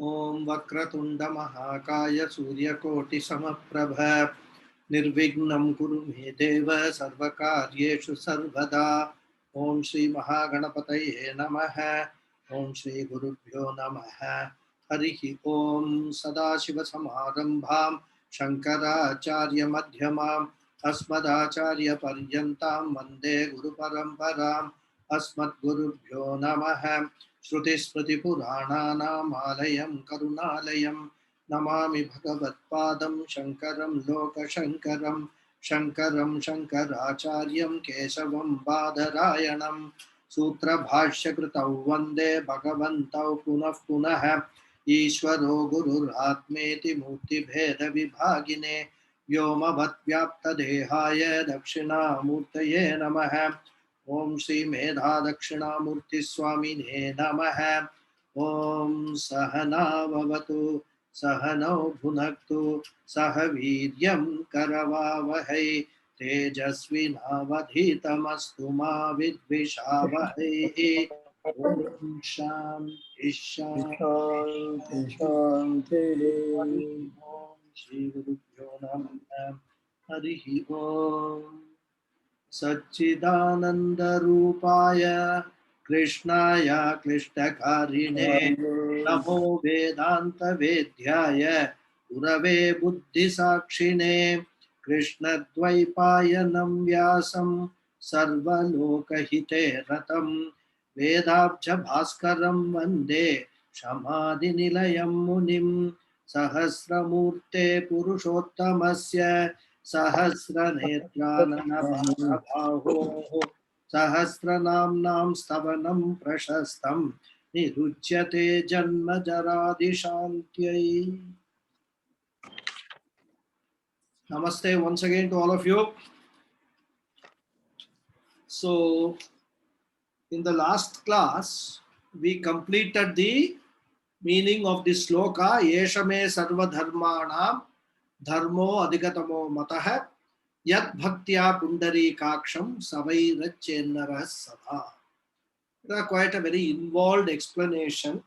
Om Vakratunda Mahakaya Suryakoti Samaprabha Nirvignam Kuru Me Deva Sarvakaryeshu Sarvada Om Shri Mahaganapataye Namaha Om Shri Gurubhyo Namaha Harihi Om Sadashiva Samarambham Shankaracharya Madhyamam Asmadacharya Paryantam Vande Guru Paramparam Asmad Gurubhyo Namaha श्रुतिस्मृतिपुराणानामालयं करुणालयं Namami भगवत्पादं शङ्करं लोकशङ्करं शङ्करं शङ्कराचार्यं केशवं बादरायणं सूत्रभाष्यकृतौ वन्दे भगवन्तौ पुनः पुनः ईश्वरो गुरुरात्मेति मूर्तिभेदविभागिने व्योमवद्व्याप्तदेहाय दक्षिणामूर्तये नमः ओम श्री मेधा दक्षिणामूर्ति स्वामिने नमः। ओम सहना भवतु सहनौ भुनक्तु सह वीर्यं करवावहै तेजस्विनावधीतमस्तु मा विद्विषावहै। ओम शांति शांति शांति। ओम श्री गुरुभ्यो नमः। हरिः ओम सच्चिदानन्दरूपाय कृष्णाय क्लिष्टकारिणे नमो वेदान्तवेद्याय गुरवे बुद्धिसाक्षिणे कृष्णद्वैपायनं व्यासं सर्वलोकहिते रतं वेदाब्जभास्करं वन्दे शमादिनिलयं मुनिं सहस्रमूर्ते पुरुषोत्तमस्य सहस्रनेत्राननपादबाहोः सहस्रनाम्नां स्तवनं प्रशस्तं निरुच्यते जन्मजरादिशान्त्यै. Namaste once again to all of you. So, in the last class, we completed the meaning of the sloka Yeshame Sarva Dharmanam Dharmo Adhigatamo Matah Yat Bhaktya Pundari Kaksham Savairachenara Sada. It is quite a very involved explanation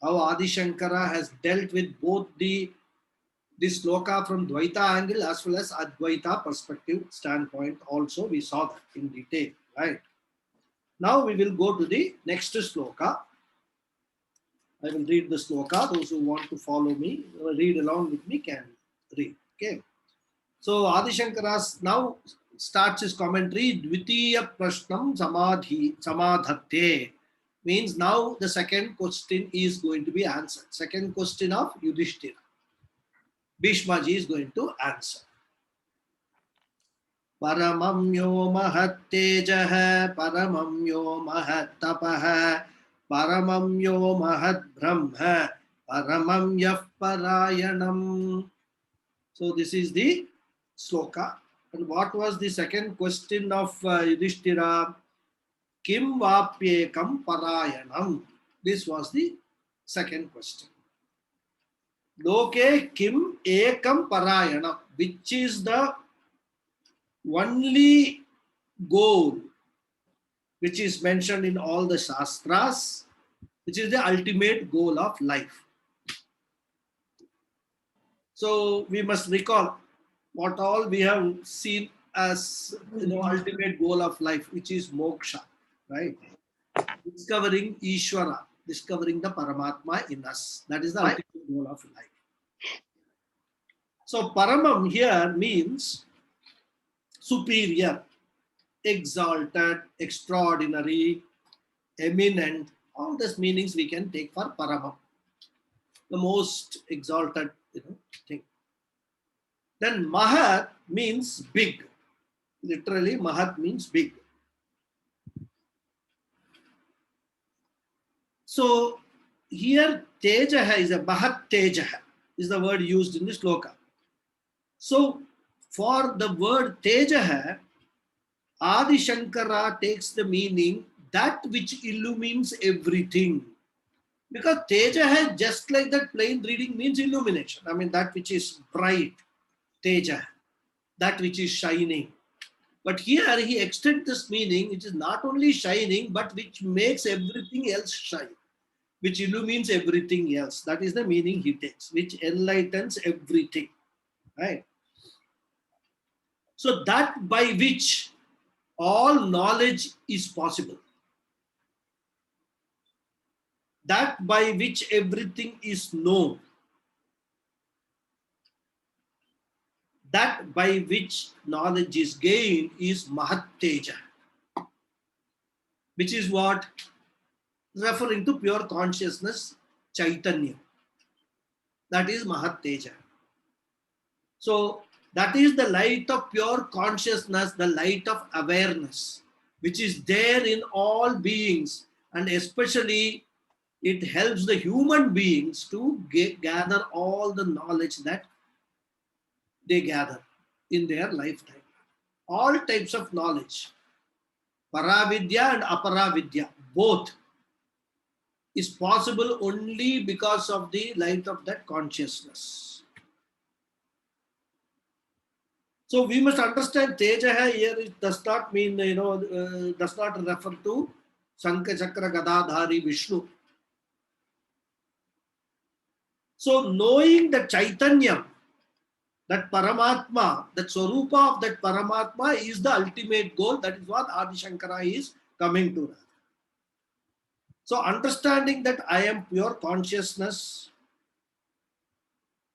how Adi Shankara has dealt with both this sloka from Dvaita angle as well as Advaita perspective standpoint. Also, we saw that in detail, right? Now we will go to the next sloka. I will read the sloka. Those who want to follow me, read along with me can read. Okay. So Adi Shankara now starts his commentary. Dvitiya Prashnam Samadhatte means now the second question is going to be answered. Second question of Yudhishthira. Bhishmaji is going to answer. Paramam yo mahattejah, paramam yo mahattapah, paramam yo mahat brahma, paramam yah parayanam. So this is the sloka. And what was the second question of Yudhishthira? Kim vapyekam parayanam. This was the second question. Loke kim ekam parayanam, which is the only goal which is mentioned in all the Shastras, which is the ultimate goal of life. So we must recall what all we have seen as ultimate goal of life, which is moksha, right? Discovering Ishvara, discovering the Paramatma in us. That is the ultimate goal of life. So Paramam here means superior, exalted, extraordinary, eminent. All these meanings we can take for Paramam, the most exalted thing. Then Mahat means big. Literally, Mahat means big. So here Tejaha is a Mahat Tejaha is the word used in the sloka. So for the word Tejaha, Adi Shankara takes the meaning that which illumines everything. Because Tejaha, just like that plain reading, means illumination. I mean, that which is bright, Tejaha, that which is shining. But here he extends this meaning, which is not only shining, but which makes everything else shine. which illumines everything else. That is the meaning he takes, which enlightens everything. Right? So that by which all knowledge is possible. That by which everything is known. That by which knowledge is gained is Mahat Teja, which is what? Referring to pure consciousness, Chaitanya. That is Mahat Teja. So that is the light of pure consciousness, the light of awareness, which is there in all beings, and especially it helps the human beings to gather all the knowledge that they gather in their lifetime. All types of knowledge, Paravidya and Aparavidya, both is possible only because of the light of that consciousness. So we must understand Teja here. It does not mean, does not refer to Sankha Chakra Gadadhari Vishnu. So knowing the Chaitanya, that Paramatma, that Swarupa of that Paramatma is the ultimate goal. That is what Adi Shankara is coming to. So understanding that I am pure consciousness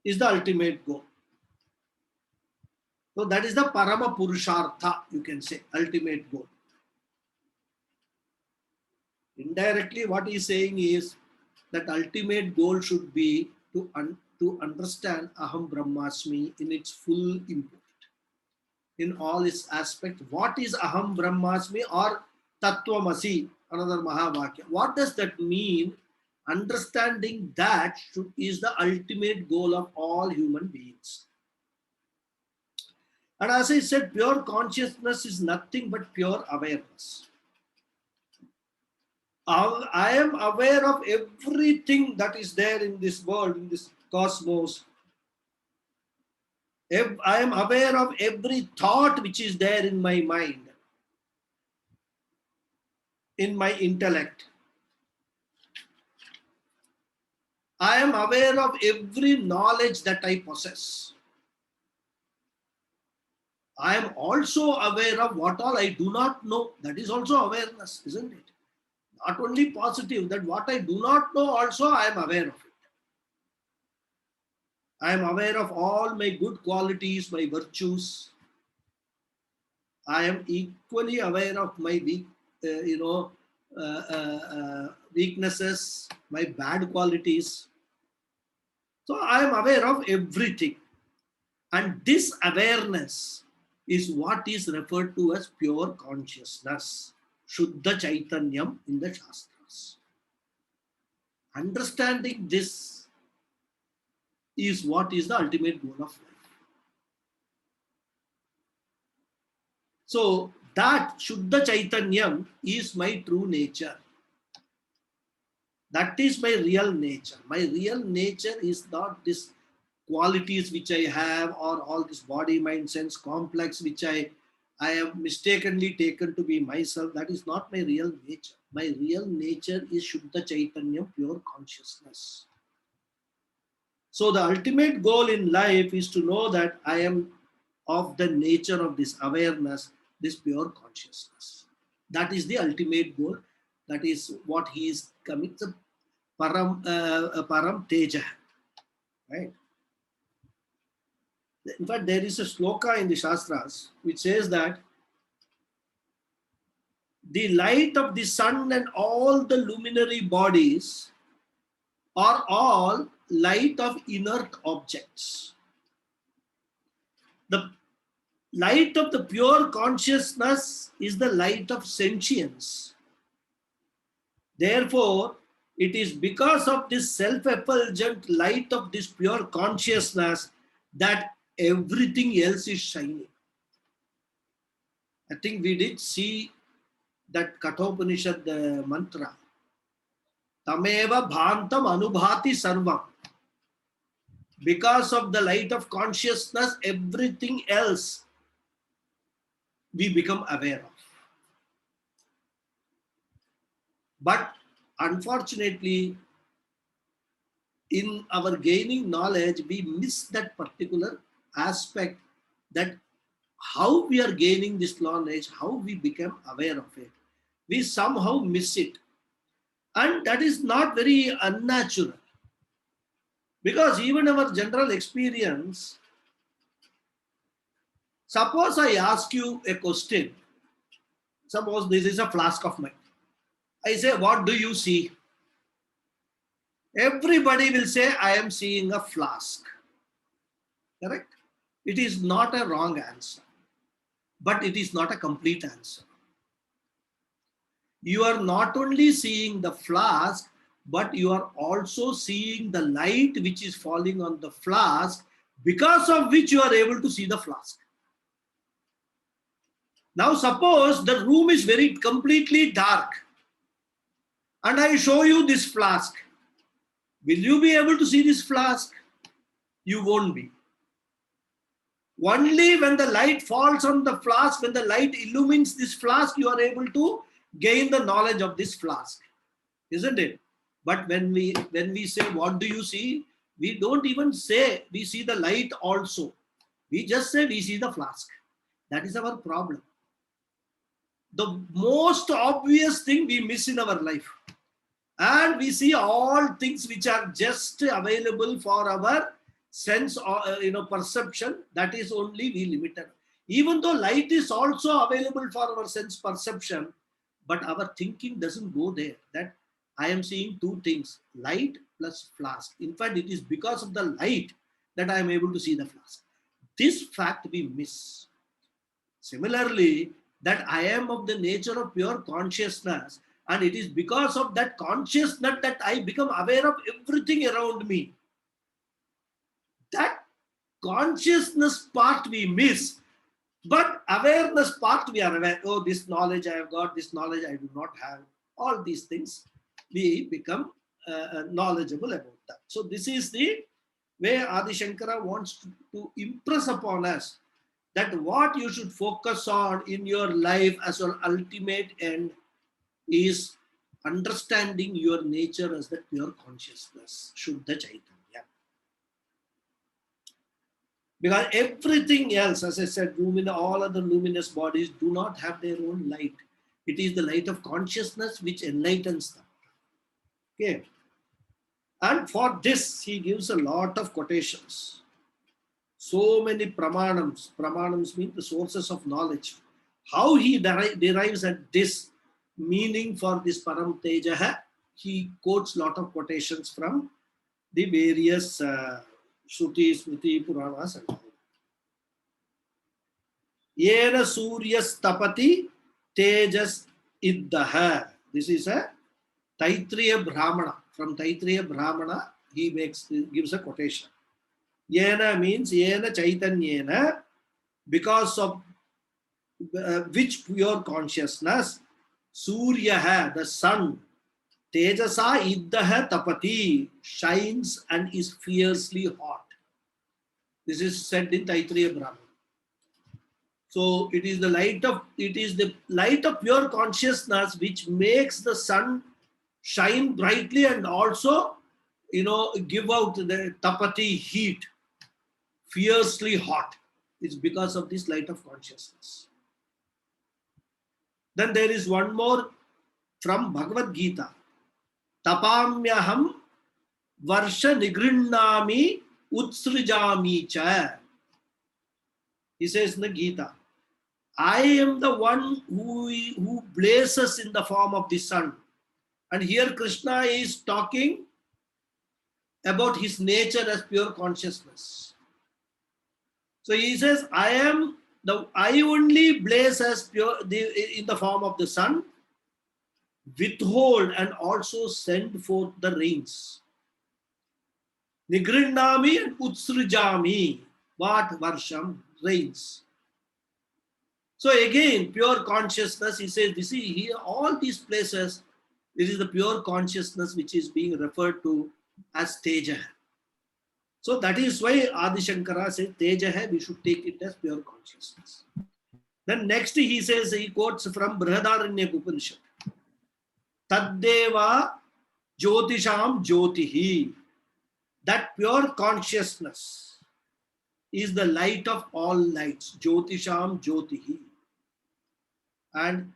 is the ultimate goal. So that is the Parama Purushartha, you can say, ultimate goal. Indirectly, what he is saying is that ultimate goal should be to understand Aham Brahmasmi in its full import, in all its aspects. What is Aham Brahmasmi or Tattvamasi, another Mahavakya? What does that mean? Understanding that is the ultimate goal of all human beings. And as I said, pure consciousness is nothing but pure awareness. I am aware of everything that is there in this world, in this cosmos. I am aware of every thought which is there in my mind, in my intellect. I am aware of every knowledge that I possess. I am also aware of what all I do not know. That is also awareness, isn't it? Not only positive, that what I do not know also I am aware of it. I am aware of all my good qualities, my virtues. I am equally aware of my weaknesses, my bad qualities. So I am aware of everything. And this awareness is what is referred to as pure consciousness, Shuddha Chaitanyam in the Shastras. Understanding this is what is the ultimate goal of life. So that Shuddha Chaitanyam is my true nature. That is my real nature. My real nature is not this qualities which I have, or all this body, mind, sense complex which I have mistakenly taken to be myself. That is not my real nature. My real nature is Shuddha Chaitanya, pure consciousness. So the ultimate goal in life is to know that I am of the nature of this awareness, this pure consciousness. That is the ultimate goal. That is what he is coming to. Param Teja. Right? In fact, there is a sloka in the Shastras which says that the light of the sun and all the luminary bodies are all light of inert objects. The light of the pure consciousness is the light of sentience. Therefore, it is because of this self-effulgent light of this pure consciousness that everything else is shining. I think we did see that Kathopanishad mantra. Tameva bhantam anubhati sarvam. Because of the light of consciousness, everything else we become aware of. But unfortunately, in our gaining knowledge, we miss that particular aspect, that how we are gaining this knowledge, how we become aware of it. We somehow miss it. And that is not very unnatural. Because even our general experience, suppose I ask you a question. Suppose this is a flask of mine. I say, what do you see? Everybody will say, I am seeing a flask. Correct? It is not a wrong answer, but it is not a complete answer. You are not only seeing the flask, but you are also seeing the light which is falling on the flask, because of which you are able to see the flask. Now suppose the room is very completely dark and I show you this flask. Will you be able to see this flask? You won't be. Only when the light falls on the flask, when the light illumines this flask, you are able to gain the knowledge of this flask, isn't it? But when we say, what do you see? We don't even say we see the light also. We just say we see the flask. That is our problem. The most obvious thing we miss in our life. And we see all things which are just available for our sense or perception. That is only we limited. Even though light is also available for our sense perception, but our thinking doesn't go there. That I am seeing two things, light plus flask. In fact, it is because of the light that I am able to see the flask. This fact we miss. Similarly, that I am of the nature of pure consciousness, and it is because of that consciousness that I become aware of everything around me. That consciousness part we miss, but awareness part we are aware. Oh, this knowledge I have got, this knowledge I do not have. All these things we become knowledgeable about that. So this is the way Adi Shankara wants to impress upon us, that what you should focus on in your life as your ultimate end is understanding your nature as the pure consciousness, Shuddha Chaitanya. Because everything else, as I said, all other luminous bodies do not have their own light. It is the light of consciousness which enlightens them. Okay. And for this, he gives a lot of quotations. So many pramanams. Pramanams mean the sources of knowledge. How he derives at this meaning for this Param Tejaha, he quotes a lot of quotations from the various Shruti, Smriti, Puranas and all. Yena Suryas Tapati Tejas Iddaha. This is a Taitriya Brahmana. From Taitriya Brahmana, he gives a quotation. Yena means Yena Chaitanyena, because of which pure consciousness, Suryaha, the sun, Tejasa Iddaha Tapati, shines and is fiercely hot. This is said in Taitriya Brahmana. So it is the light of pure consciousness which makes the sun shine brightly and also, give out the tapati heat, fiercely hot. It's because of this light of consciousness. Then there is one more from Bhagavad Gita. Tapamyaham varsha nigrinnami utsrijami cha. He says in the Gita, I am the one who blazes in the form of the sun. And here Krishna is talking about his nature as pure consciousness. So he says, I only blaze as pure in the form of the sun, withhold and also send forth the rains. Nigrinnami and utsrijami. What? Varsham, rains. So again, pure consciousness, he says, this is here, all these places, this is the pure consciousness which is being referred to as Teja. So that is why Adi Shankara says Teja, we should take it as pure consciousness. Then next he says, he quotes from Brihadaranyaka Upanishad. Taddeva Jyotisham Jyotihi. That pure consciousness is the light of all lights. Jyotisham Jyotihi. And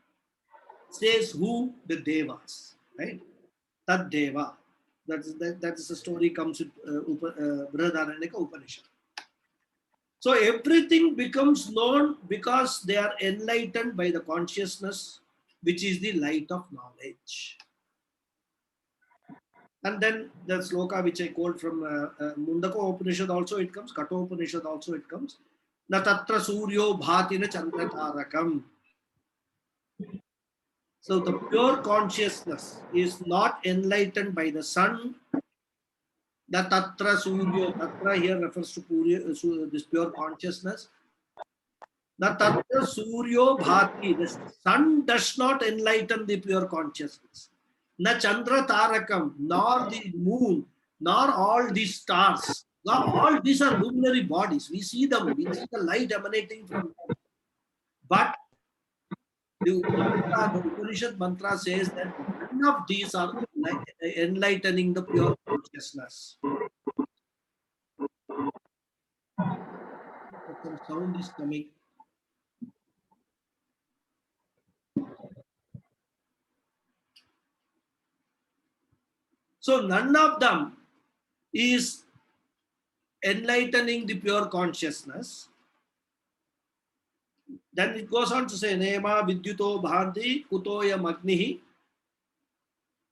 says who? The Devas. Right? Tad Deva. That is the story comes with Brihadaranyaka Upanishad. So everything becomes known because they are enlightened by the consciousness, which is the light of knowledge. And then the sloka which I quote from Mundaka Upanishad also it comes, Kato Upanishad also it comes. Na tatra suryo bhati na chandratarakam. So the pure consciousness is not enlightened by the sun. The tatra suryo, tatra here refers to this pure consciousness. The tatra suryo bhati, the sun does not enlighten the pure consciousness. Na chandra tarakam, nor the moon, nor all these stars. Now, all these are luminary bodies. We see them, we see the light emanating from them. But the mantra, the Upanishad mantra says that none of these are enlightening the pure consciousness. Some sound is coming. So none of them is enlightening the pure consciousness. Then it goes on to say, Nema vidyuto bhanti kutoya magnihi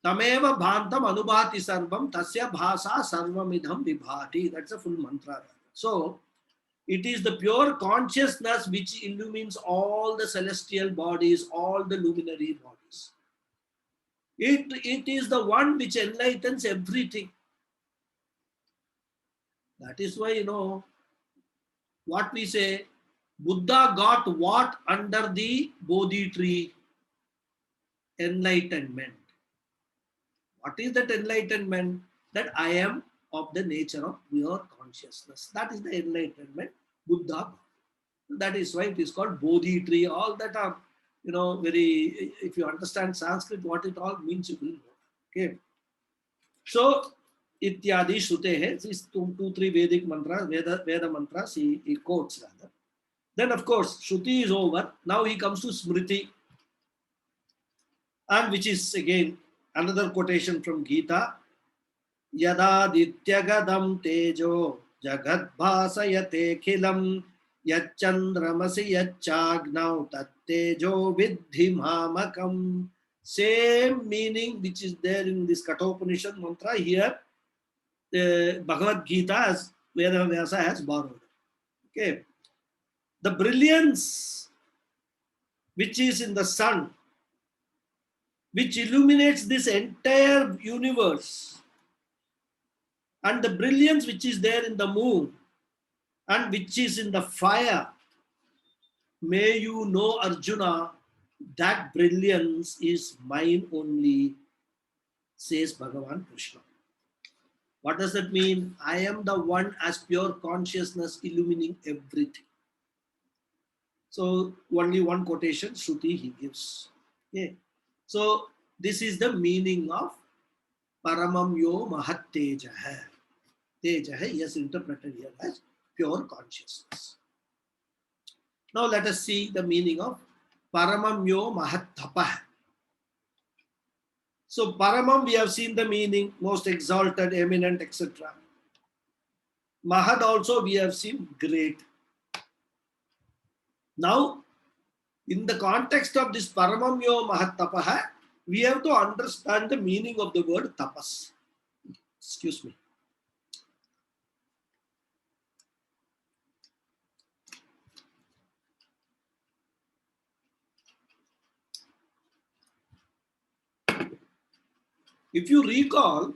tameva bhantam anubhati sarvam tasya bhasa sarvamidham vibhati. That's a full mantra. So it is the pure consciousness which illumines all the celestial bodies, all the luminary bodies. It is the one which enlightens everything. That is why, what we say, Buddha got what under the Bodhi tree? Enlightenment. What is that enlightenment? That I am of the nature of pure consciousness. That is the enlightenment Buddha got. That is why it is called Bodhi tree. All that are, very, if you understand Sanskrit, what it all means, you will know. Okay. So, Ityadi Shrutehe, these two, three Vedic mantras, Veda mantras, he quotes rather. Then, of course, Shruti is over. Now he comes to Smriti, and which is again another quotation from Gita. Yada dityagadam tejo jagad bhasayate khilam yachandramasi yachagnav tattejo vidhi mamakam. Same meaning which is there in this Kathopanishad mantra here, the Bhagavad Gita as Veda Vyasa has borrowed. Okay. The brilliance which is in the sun, which illuminates this entire universe, and the brilliance which is there in the moon, and which is in the fire, may you know, Arjuna, that brilliance is mine only, says Bhagavan Krishna. What does that mean? I am the one as pure consciousness illumining everything. So only one quotation, Shruti, he gives. Okay. So this is the meaning of Paramam Yo Mahat Tejaha. Tejaha is interpreted here as pure consciousness. Now let us see the meaning of Paramam Yo Mahat Tapah. So Paramam, we have seen the meaning, most exalted, eminent, etc. Mahad also we have seen great. Now, in the context of this Paramam Yo Mahat Tapaha, we have to understand the meaning of the word tapas. Excuse me. If you recall,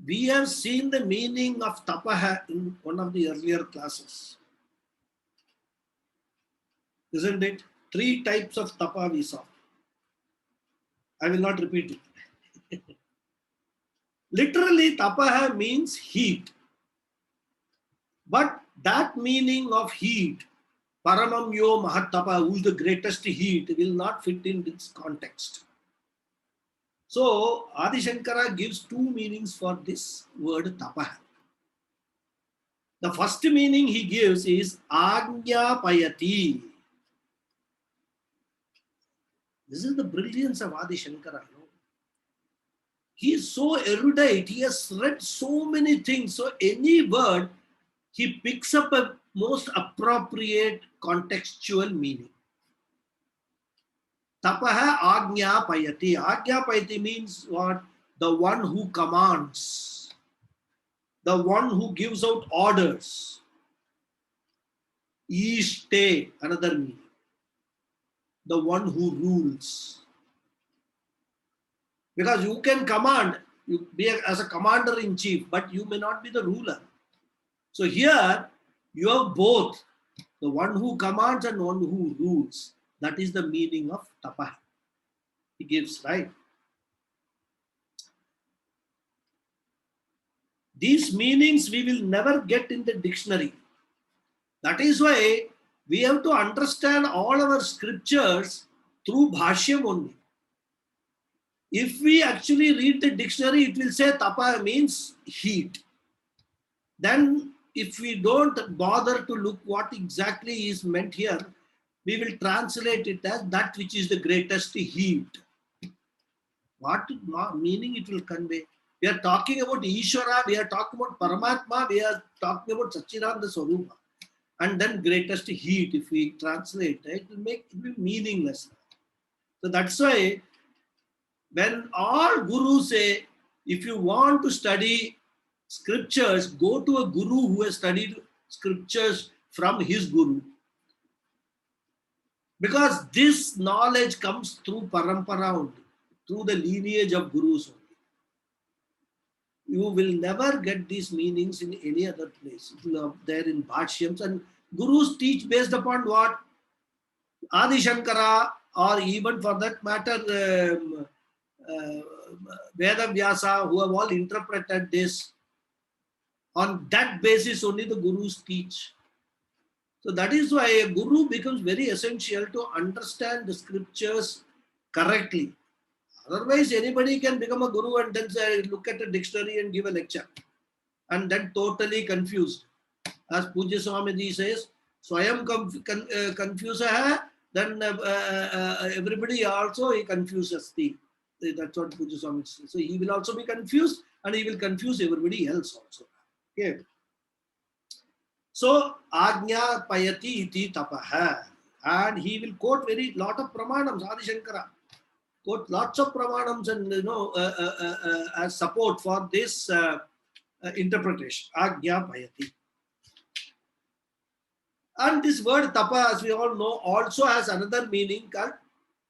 we have seen the meaning of tapaha in one of the earlier classes. Isn't it? 3 types of tapa we saw. I will not repeat it. Literally, tapaha means heat. But that meaning of heat, Paramam Yo Mahat Tapa, who is the greatest heat, will not fit in this context. So Adi Shankara gives two meanings for this word tapah. The first meaning he gives is Ajnapayati. This is the brilliance of Adi Shankara. He is so erudite. He has read so many things. So any word, he picks up a most appropriate contextual meaning. Tapaha Ajnapayati. Ajnapayati means what? The one who commands. The one who gives out orders. Ishte, another meaning. The one who rules. Because you can command, you be as a commander in chief, but you may not be the ruler. So here you have both, the one who commands and one who rules. That is the meaning of tapah. He gives, right? These meanings we will never get in the dictionary. That is why we have to understand all our scriptures through bhashyam only. If we actually read the dictionary, it will say tapa means heat. Then if we don't bother to look what exactly is meant here, we will translate it as that which is the greatest heat. What meaning it will convey? We are talking about Ishvara, we are talking about Paramatma, we are talking about Satchidananda Swarupa. And then greatest heat, if we translate, it will be meaningless. So that's why when all gurus say, if you want to study scriptures, go to a guru who has studied scriptures from his guru. Because this knowledge comes through parampara only, through the lineage of gurus only. You will never get these meanings in any other place. It will be there in bhashyams, and gurus teach based upon what? Adi Shankara, or even for that matter, Veda Vyasa, who have all interpreted this. On that basis only the gurus teach. So that is why a guru becomes very essential to understand the scriptures correctly. Otherwise, anybody can become a guru and then say, look at a dictionary and give a lecture. And then totally confused. As Pujya Swamiji says, Swayam confusa hai, then everybody also he confuses the. That's what Pujya Swamiji says. So he will also be confused and he will confuse everybody else also. Okay. So Ajna Payati iti tapaha. And he will quote very lot of pramanams, Adi Shankara. Quote lots of pramanams and as support for this interpretation. Ajna Payati. And this word tapa, as we all know, also has another meaning called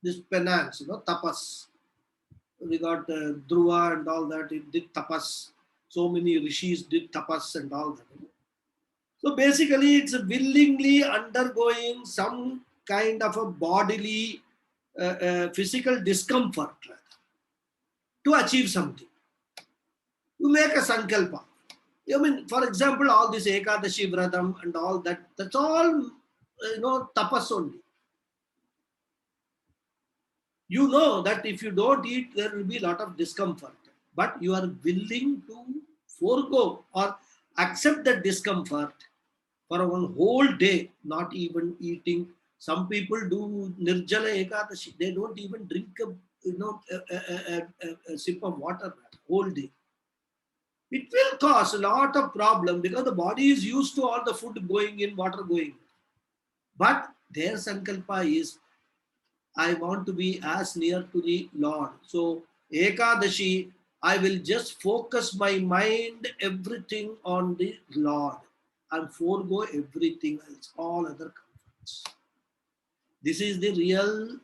this penance, tapas. We got Dhruva and all that, it did tapas. So many rishis did tapas and all that. So basically, it's willingly undergoing some kind of a bodily, physical discomfort to achieve something. You make a sankalpa. I mean, for example, all this Ekadashi Vratam and all that, that's all, tapas only. You know that if you don't eat, there will be a lot of discomfort. But you are willing to forego or accept the discomfort for one whole day, not even eating. Some people do Nirjala Ekadashi. They don't even drink a sip of water whole day. It will cause a lot of problem because the body is used to all the food going in, water going in. But their sankalpa is, I want to be as near to the Lord. So Ekadashi, I will just focus my mind, everything on the Lord and forego everything else, all other comforts. This is the real,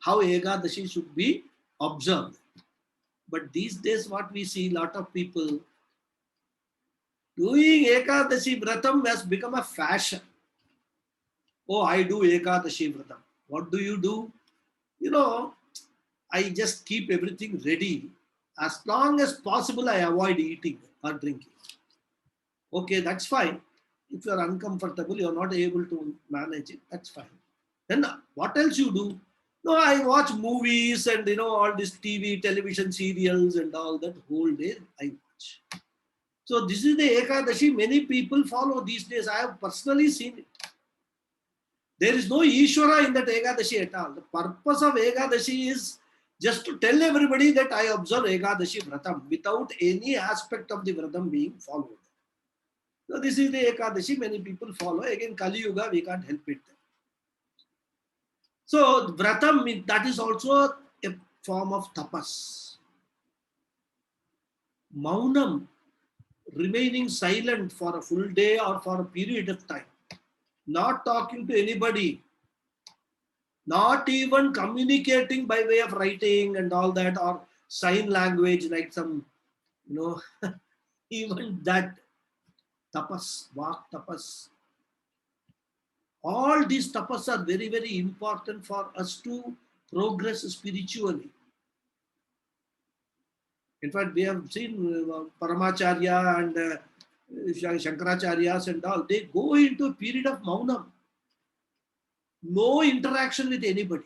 how Ekadashi should be observed. But these days, what we see, lot of people doing Ekadashi Vratam has become a fashion. Oh, I do Ekadashi Vratam. What do? I just keep everything ready. As long as possible, I avoid eating or drinking. Okay, that's fine. If you are uncomfortable, you are not able to manage it, that's fine. Then what else you do? No, I watch movies and all this TV, television serials and all that whole day I watch. So this is the Ekadashi many people follow these days. I have personally seen it. There is no Ishvara in that Ekadashi at all. The purpose of Ekadashi is just to tell everybody that I observe Ekadashi Vratam without any aspect of the Vratam being followed. So this is the Ekadashi many people follow. Again, Kali Yuga, we can't help it. So Vratam, that is also a form of tapas. Maunam, remaining silent for a full day or for a period of time. Not talking to anybody. Not even communicating by way of writing and all that, or sign language like some, even that tapas, vak tapas. All these tapas are very, very important for us to progress spiritually. In fact, we have seen Paramacharya and Shankaracharyas and all, they go into a period of maunam. No interaction with anybody.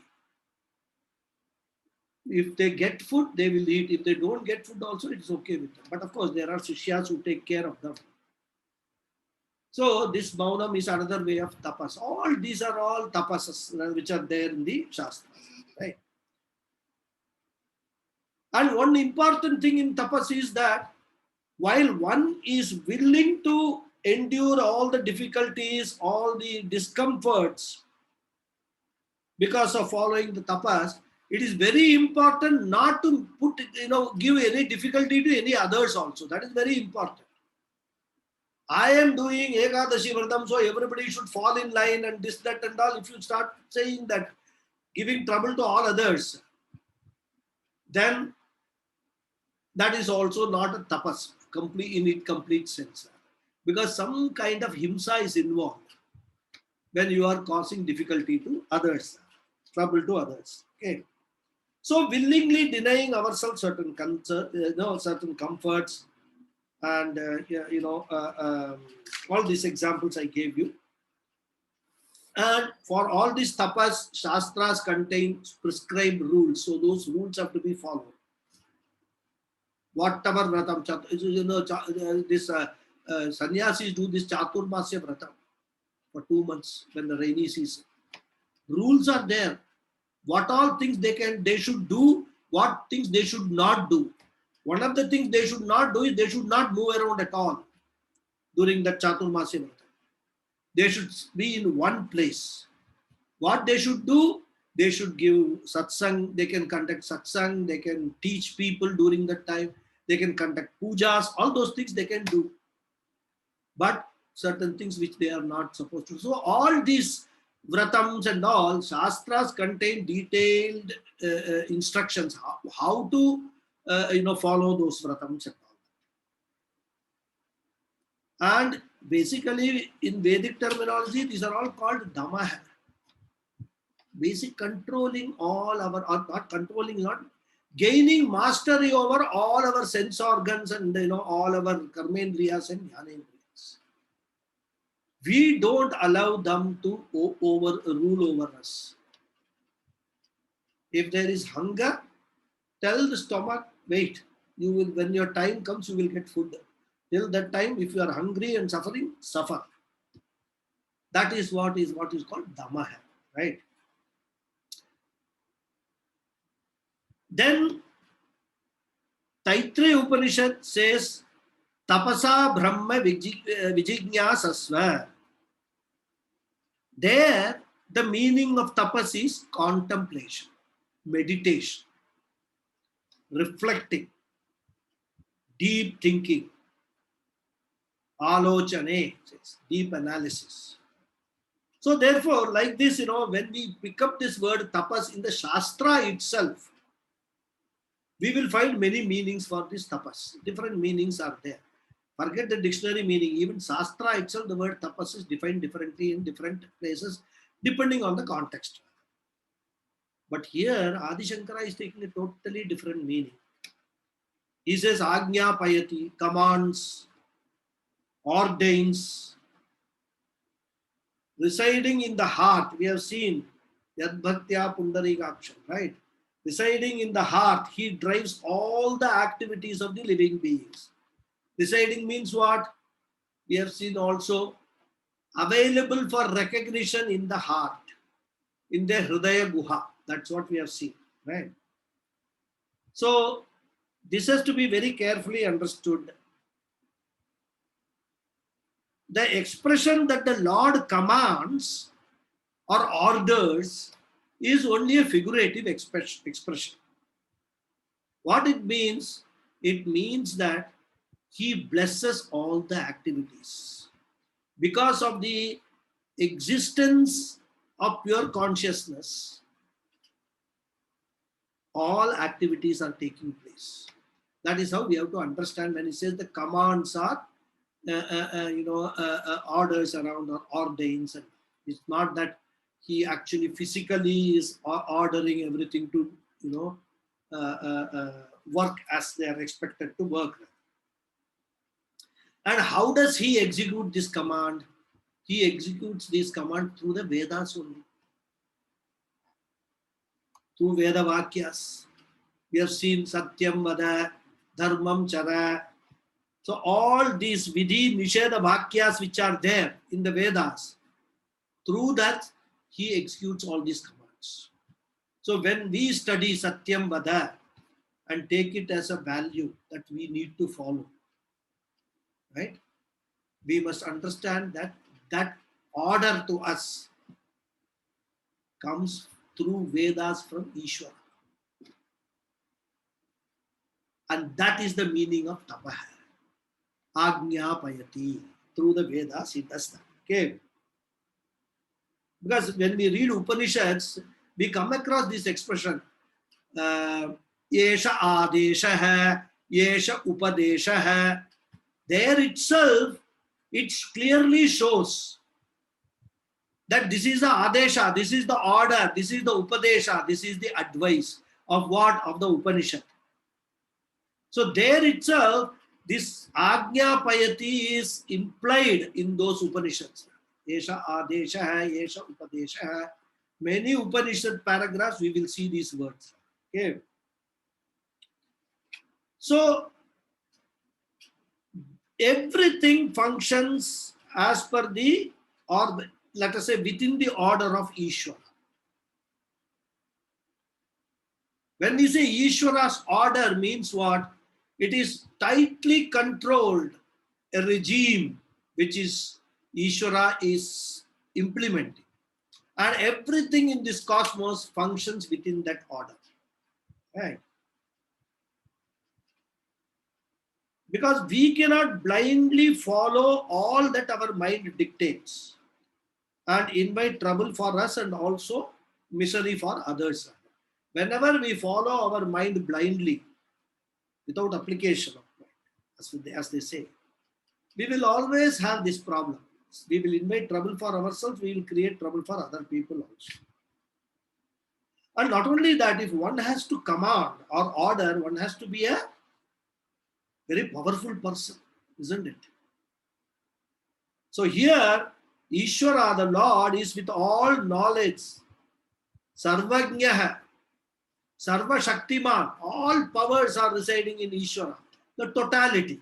If they get food, they will eat. If they don't get food also, it's okay with them. But of course, there are sishyas who take care of them. So this maunam is another way of tapas. All these are all tapasas which are there in the Shastras. Right? And one important thing in tapas is that while one is willing to endure all the difficulties, all the discomforts because of following the tapas, it is very important not to give any difficulty to any others also. That is very important. I am doing Ekadashi Vratam, so everybody should fall in line and this, that and all. If you start saying that, giving trouble to all others, then that is also not a tapas in its complete sense. Because some kind of himsa is involved when you are causing difficulty to others, trouble to others. Okay. So willingly denying ourselves certain certain comforts, and all these examples I gave you. And for all these tapas, Shastras contain prescribed rules. So those rules have to be followed. Whatever vratam, sannyasis do this chaturmasya vratam for 2 months when the rainy season. Rules are there. What all things they should do, what things they should not do. One of the things they should not do is they should not move around at all during that chaturmasya vratam. They should be in one place. What they should do, they should give satsang, they can conduct satsang, they can teach people during that time, they can conduct pujas, all those things they can do. But certain things which they are not supposed to. So all these vratams and all, Shastras contain detailed instructions how to follow those vratams and all. And basically in Vedic terminology, these are all called dhamma. Basic controlling all our, or not controlling, not gaining mastery over all our sense organs and all our karmendriyas and jnanendriyas. We don't allow them to rule over us. If there is hunger, tell the stomach, wait, you will, when your time comes, you will get food. Till that time, if you are hungry and suffering, suffer. That is what is called dhamma, right? Then Taittiriya Upanishad says, Tapasa Brahma Vijijñāsasva. There, the meaning of tapas is contemplation, meditation, reflecting, deep thinking, alochane, deep analysis. So therefore, like this, when we pick up this word tapas in the Shastra itself, we will find many meanings for this tapas. Different meanings are there. Forget the dictionary meaning. Even Shastra itself, the word tapas is defined differently in different places, depending on the context. But here, Adi Shankara is taking a totally different meaning. He says, Agnya Payati, commands, ordains, residing in the heart. We have seen Yad bhaktya pundarikaksha, right? Residing in the heart, he drives all the activities of the living beings. Residing means what? We have seen also available for recognition in the heart, in the Hridaya Guha. That's what we have seen, right? So this has to be very carefully understood. The expression that the Lord commands or orders is only a figurative expression. What it means? It means that he blesses all the activities. Because of the existence of pure consciousness, all activities are taking place. That is how we have to understand when he says the commands are, orders around or ordains. And it's not that he actually physically is ordering everything to, work as they are expected to work. And how does he execute this command? He executes this command through the Vedas only. Through Veda Vakyas. We have seen Satyam Vada, Dharmam Chara. So all these Vidhi, Nisheda Vakyas which are there in the Vedas, through that he executes all these commands. So when we study Satyam Vada and take it as a value that we need to follow, right? We must understand that that order to us comes through Vedas from Ishvara. And that is the meaning of Tapaha. Agnyapayati. Through the Vedas, he does that. Okay. Because when we read Upanishads, we come across this expression, Yesha Adesha, Yesha Upadesha. There itself, it clearly shows that this is the Adesha, this is the order, this is the Upadesha, this is the advice of what? Of the Upanishad. So there itself, this Agnya Payati is implied in those Upanishads. Yesha Adesha, Yesha Upadesha. Many Upanishad paragraphs, we will see these words. Okay. So everything functions as per the, or let us say within the order of Ishvara. When we say Ishvara's order means what? It is tightly controlled, a regime which is Ishvara is implementing. And everything in this cosmos functions within that order. Right? Because we cannot blindly follow all that our mind dictates and invite trouble for us and also misery for others. Whenever we follow our mind blindly, without application of mind, as they say, we will always have this problem. We will invite trouble for ourselves, we will create trouble for other people also. And not only that, if one has to command or order, one has to be a very powerful person, isn't it? So here, Ishvara, the Lord, is with all knowledge, Sarvajnaha, Sarva Shaktiman, all powers are residing in Ishvara, the totality.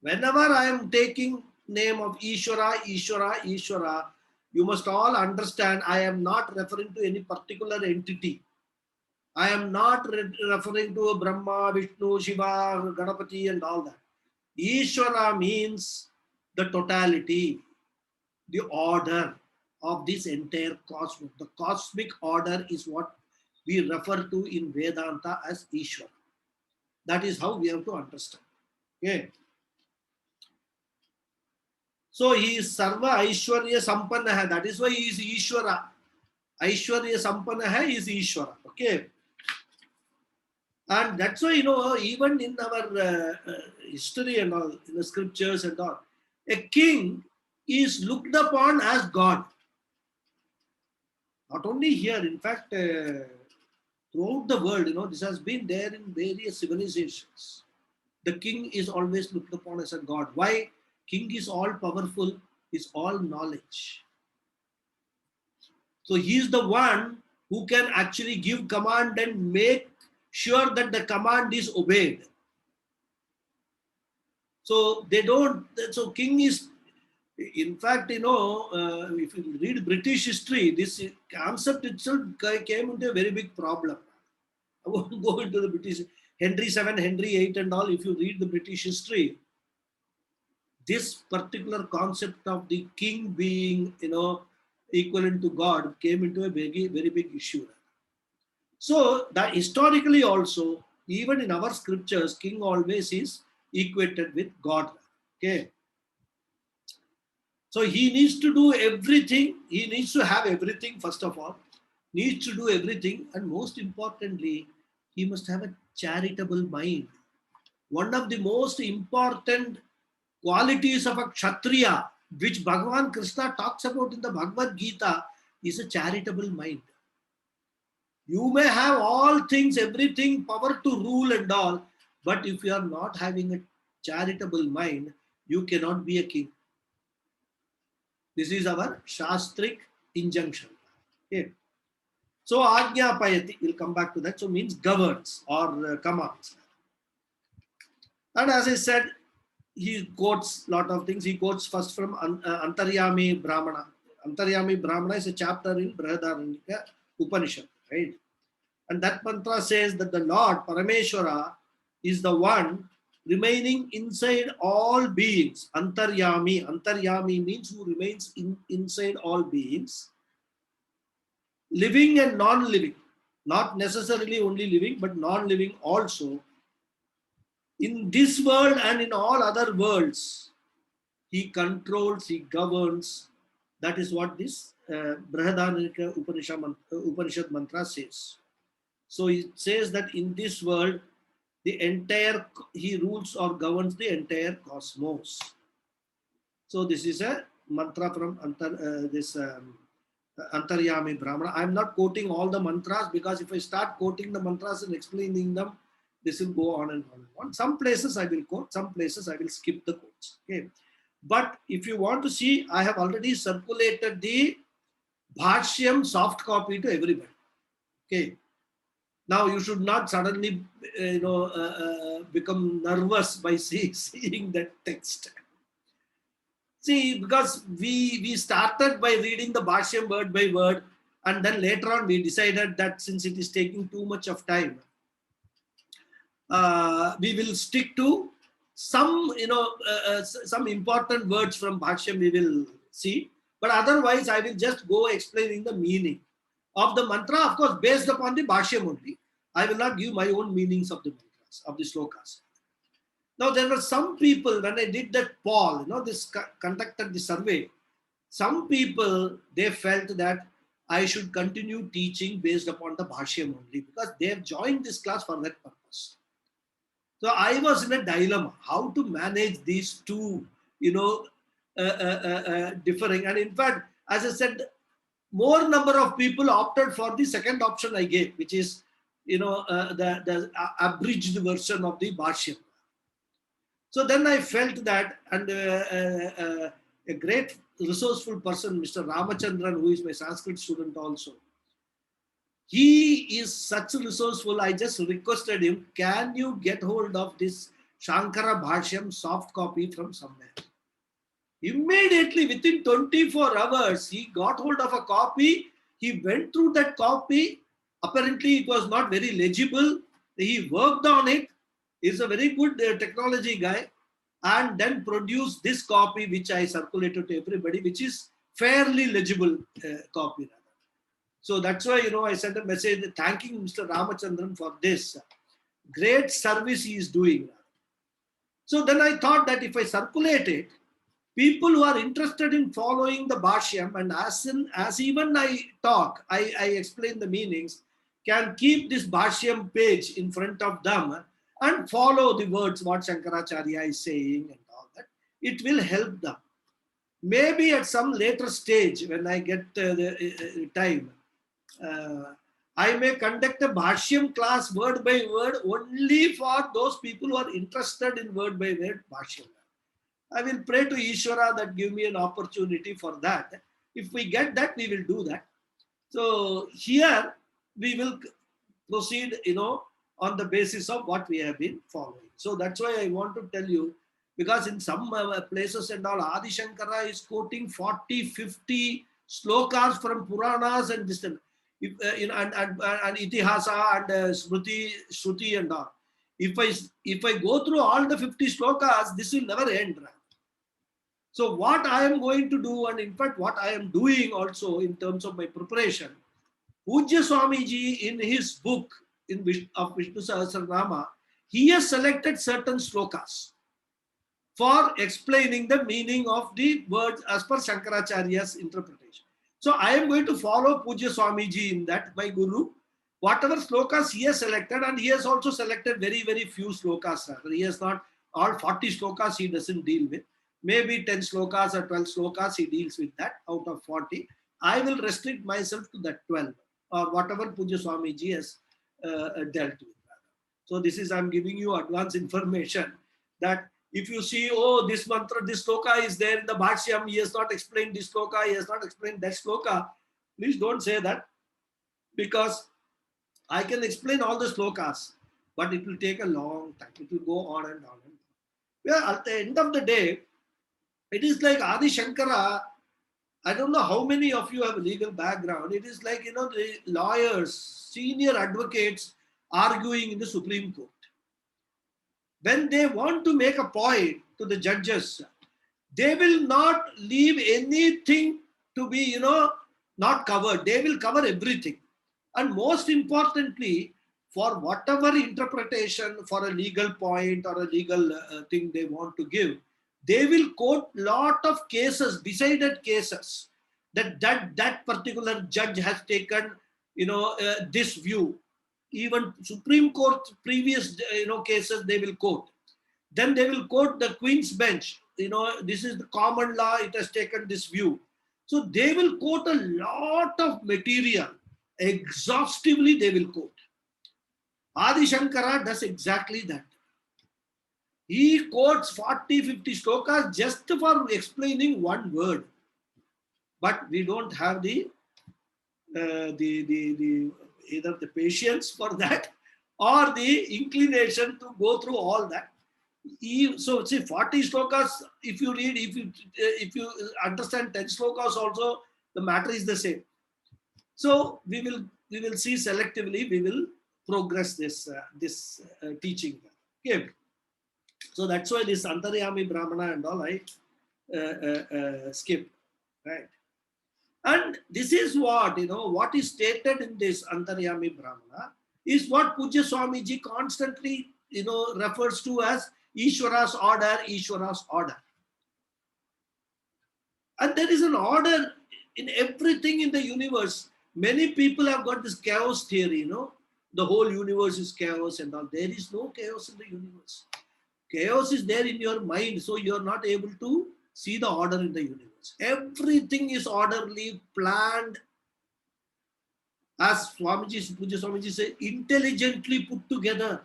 Whenever I am taking name of Ishvara, Ishvara, Ishvara, you must all understand I am not referring to any particular entity. I am not referring to Brahma, Vishnu, Shiva, Ganapathy and all that. Ishvara means the totality, the order of this entire cosmos. The cosmic order is what we refer to in Vedanta as Ishvara. That is how we have to understand. Okay. So he is Sarva Aishwarya Sampanna. That is why he is Ishvara. Aishwarya Sampanna is Ishvara. Okay. And that's why, even in our history and all, in the scriptures and all, a king is looked upon as God. Not only here, in fact, throughout the world, this has been there in various civilizations. The king is always looked upon as a God. Why? King is all powerful, is all knowledge. So he is the one who can actually give command and make sure that the command is obeyed. So they don't, so king is, in fact, if you read British history, this concept itself came into a very big problem. I won't go into the British, Henry VII, Henry VIII and all. If you read the British history, this particular concept of the king being, equivalent to God came into a very, very big issue. So that historically also, even in our scriptures, king always is equated with God. Okay. So he needs to do everything. He needs to have everything, first of all. Needs to do everything. And most importantly, he must have a charitable mind. One of the most important qualities of a Kshatriya, which Bhagavan Krishna talks about in the Bhagavad Gita, is a charitable mind. You may have all things, everything, power to rule and all, but if you are not having a charitable mind, you cannot be a king. This is our Shastric injunction. Okay. So Agnya Payati, we'll come back to that. So means governs or commands. And as I said, he quotes a lot of things. He quotes first from Antaryami Brahmana. Antaryami Brahmana is a chapter in Brihadaranyaka Upanishad, right? And that mantra says that the Lord Parameshwara is the one remaining inside all beings. Antaryami. Antaryami means who remains inside all beings. Living and non-living. Not necessarily only living, but non-living also. In this world and in all other worlds, he controls, he governs. That is what this Brihadaranyaka Upanishad mantra says. So it says that in this world, he rules or governs the entire cosmos. So this is a mantra from Antaryami Brahmana. I'm not quoting all the mantras because if I start quoting the mantras and explaining them, this will go on and on and on. Some places I will quote, some places I will skip the quotes. Okay. But if you want to see, I have already circulated the Bhashyam soft copy to everybody. Okay. Now you should not suddenly, become nervous by seeing that text. See, because we started by reading the Bhashyam word by word, and then later on we decided that since it is taking too much of time, we will stick to some, some important words from Bhashyam we will see. But otherwise, I will just go explaining the meaning of the mantra, of course, based upon the Bhashyam only. I will not give my own meanings of the mantras, of the slokas. Now, there were some people, when I did that poll, conducted the survey, some people, they felt that I should continue teaching based upon the Bhashyam only because they have joined this class for that purpose. So I was in a dilemma, how to manage these two, differing. And in fact, as I said, more number of people opted for the second option I gave, which is, the abridged version of the Bhashyam. So then I felt that, and a great resourceful person, Mr. Ramachandran, who is my Sanskrit student also, he is such resourceful. I just requested him, can you get hold of this Shankara Bhashyam soft copy from somewhere? Immediately, within 24 hours, he got hold of a copy. He went through that copy. Apparently, it was not very legible. He worked on it. He's a very good technology guy. And then produced this copy, which I circulated to everybody, which is fairly legible copy. So that's why, I sent a message thanking Mr. Ramachandran for this great service he is doing. So then I thought that if I circulate it, people who are interested in following the Bhashyam, and as even I talk, I explain the meanings, can keep this Bhashyam page in front of them and follow the words, what Shankaracharya is saying and all that. It will help them. Maybe at some later stage, when I get the time, I may conduct a Bhashyam class word by word only for those people who are interested in word by word Bhashyam. I will pray to Ishvara that give me an opportunity for that. If we get that, we will do that. So here we will proceed, on the basis of what we have been following. So that's why I want to tell you, because in some places and all, Adi Shankara is quoting 40, 50 slokas from Puranas and this, and Itihasa and Smriti, Shruti and all. If I go through all the 50 slokas, this will never end. So what I am going to do, and in fact what I am doing also in terms of my preparation, Pujya Swamiji in his book of Vishnu Sahasranamam, he has selected certain slokas for explaining the meaning of the words as per Shankaracharya's interpretation. So I am going to follow Pujya Swamiji in that, my Guru. Whatever slokas he has selected, and he has also selected very, very few slokas. He has not all 40 slokas he doesn't deal with. Maybe 10 slokas or 12 slokas he deals with that out of 40. I will restrict myself to that 12 or whatever Pujya Swamiji has dealt with. So this is, I'm giving you advance information that if you see, oh, this mantra, this sloka is there in the Bhashyam, he has not explained this sloka, he has not explained that sloka, please don't say that, because I can explain all the slokas, but it will take a long time. It will go on and on and on. Well, at the end of the day, it is like Adi Shankara. I don't know how many of you have a legal background. It is like, the lawyers, senior advocates arguing in the Supreme Court. When they want to make a point to the judges, they will not leave anything to be, not covered. They will cover everything. And most importantly, for whatever interpretation for a legal point or a legal thing they want to give, they will quote lot of cases, decided cases, that particular judge has taken, this view. Even Supreme Court previous, cases they will quote. Then they will quote the Queen's Bench. This is the common law. It has taken this view. So they will quote a lot of material. Exhaustively they will quote. Adi Shankara does exactly that. He quotes 40, 50 slokas just for explaining one word. But we don't have the either the patience for that or the inclination to go through all that. So see, 40 slokas, if you read, if you understand 10 slokas also, the matter is the same. So we will see selectively, we will progress this teaching. Okay. So that's why this Antaryami Brahmana and all I skip, right? And this is what, what is stated in this Antaryami Brahmana is what Pujya Swamiji constantly, refers to as Ishwara's order, Ishwara's order. And there is an order in everything in the universe. Many people have got this chaos theory, the whole universe is chaos and all. There is no chaos in the universe. Chaos is there in your mind, so you are not able to see the order in the universe. Everything is orderly, planned, as Pujya Swamiji said, intelligently put together.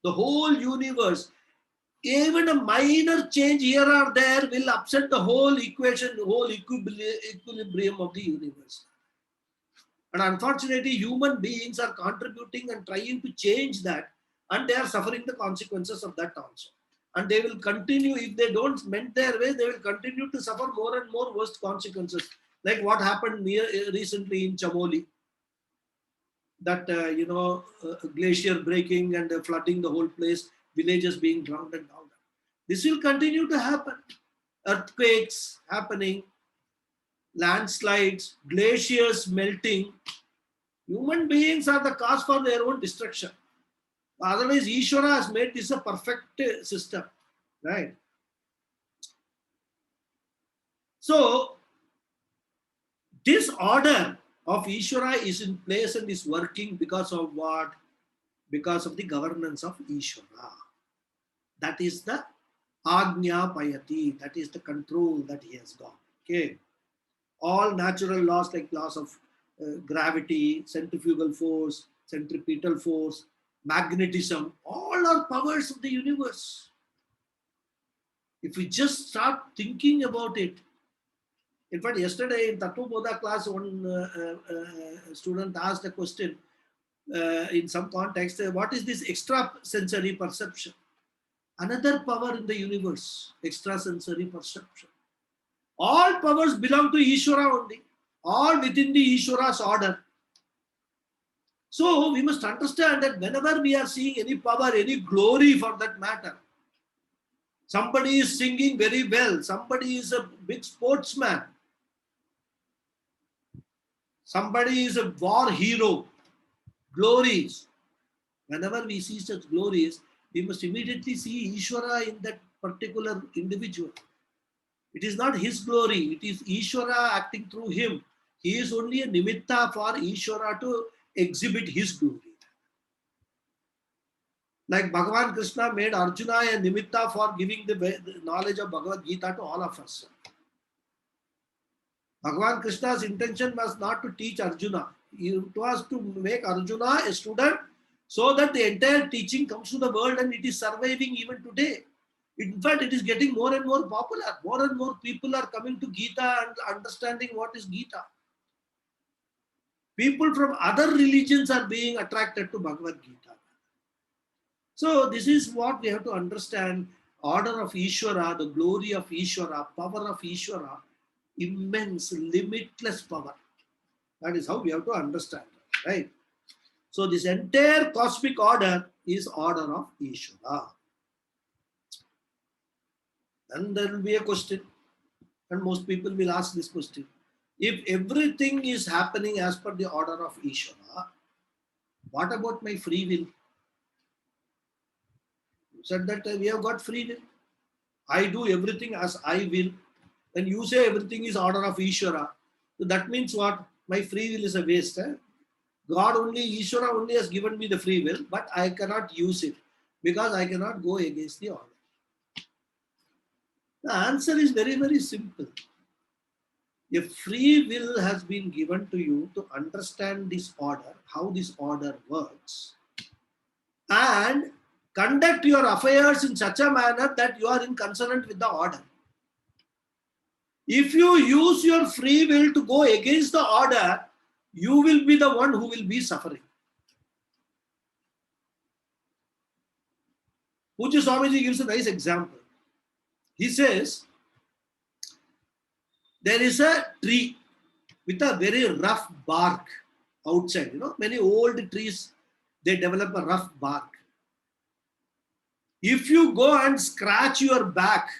The whole universe, even a minor change here or there will upset the whole equation, the whole equilibrium of the universe. And unfortunately, human beings are contributing and trying to change that, and they are suffering the consequences of that also. And they will continue, if they don't mend their way, they will continue to suffer more and more worst consequences. Like what happened recently in Chamoli. That, glacier breaking and flooding the whole place, villages being drowned and all that. This will continue to happen. Earthquakes happening, landslides, glaciers melting. Human beings are the cause for their own destruction. Otherwise, Ishvara has made this a perfect system, right? So, this order of Ishvara is in place and is working because of what? Because of the governance of Ishvara. That is the Agnya Payati, that is the control that he has got. Okay. All natural laws like laws of gravity, centrifugal force, centripetal force, magnetism, all are powers of the universe. If we just start thinking about it, In fact, yesterday in Tattva class, one student asked a question in some context, what is this extrasensory perception? Another power in the universe, extrasensory perception. All powers belong to Ishvara only, all within the Ishvara's order. So we must understand that whenever we are seeing any power, any glory for that matter, somebody is singing very well, somebody is a big sportsman, somebody is a war hero, glories. Whenever we see such glories, we must immediately see Ishvara in that particular individual. It is not his glory, it is Ishvara acting through him. He is only a nimitta for Ishvara to exhibit his glory. Like Bhagavan Krishna made Arjuna a nimitta for giving the knowledge of Bhagavad Gita to all of us. Bhagavan Krishna's intention was not to teach Arjuna. It was to make Arjuna a student so that the entire teaching comes to the world and it is surviving even today. In fact, it is getting more and more popular. More and more people are coming to Gita and understanding what is Gita. People from other religions are being attracted to Bhagavad Gita. So this is what we have to understand. Order of Ishvara, the glory of Ishvara, power of Ishvara, immense, limitless power. That is how we have to understand, right? So this entire cosmic order is order of Ishvara. Then there will be a question, and most people will ask this question. If everything is happening as per the order of Ishvara, what about my free will? You said that we have got free will. I do everything as I will. When you say everything is order of Ishvara, so that means what? My free will is a waste. God only, Ishvara only has given me the free will, but I cannot use it because I cannot go against the order. The answer is very, very simple. A free will has been given to you to understand this order, how this order works, and conduct your affairs in such a manner that you are in consonant with the order. If you use your free will to go against the order, you will be the one who will be suffering. Pujya Swamiji gives a nice example. He says, there is a tree with a very rough bark outside. You know, many old trees, they develop a rough bark. If you go and scratch your back,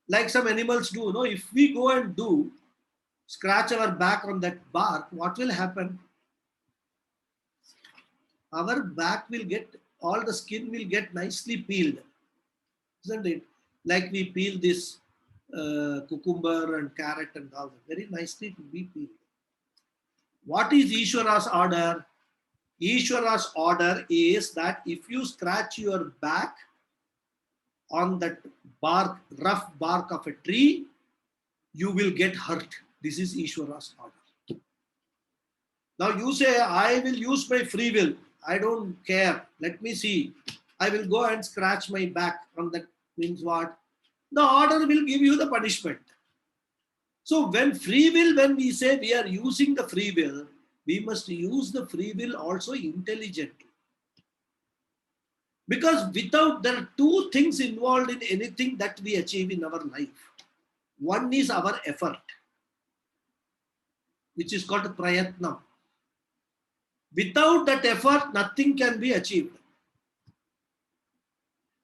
like some animals do, no? If we go and scratch our back on that bark, what will happen? Our back will get, all the skin will get nicely peeled, isn't it? Like we peel this cucumber and carrot and all that, very nicely to be peeled. What is Ishvara's order? Ishvara's order is that if you scratch your back on that bark, rough bark of a tree, you will get hurt. This is Ishvara's order. Now you say, I will use my free will. I don't care. Let me see. I will go and scratch my back on that. Means what? The order will give you the punishment. So when we say we are using the free will, we must use the free will also intelligently. Because without, there are two things involved in anything that we achieve in our life. One is our effort, which is called prayatnam. Without that effort, nothing can be achieved.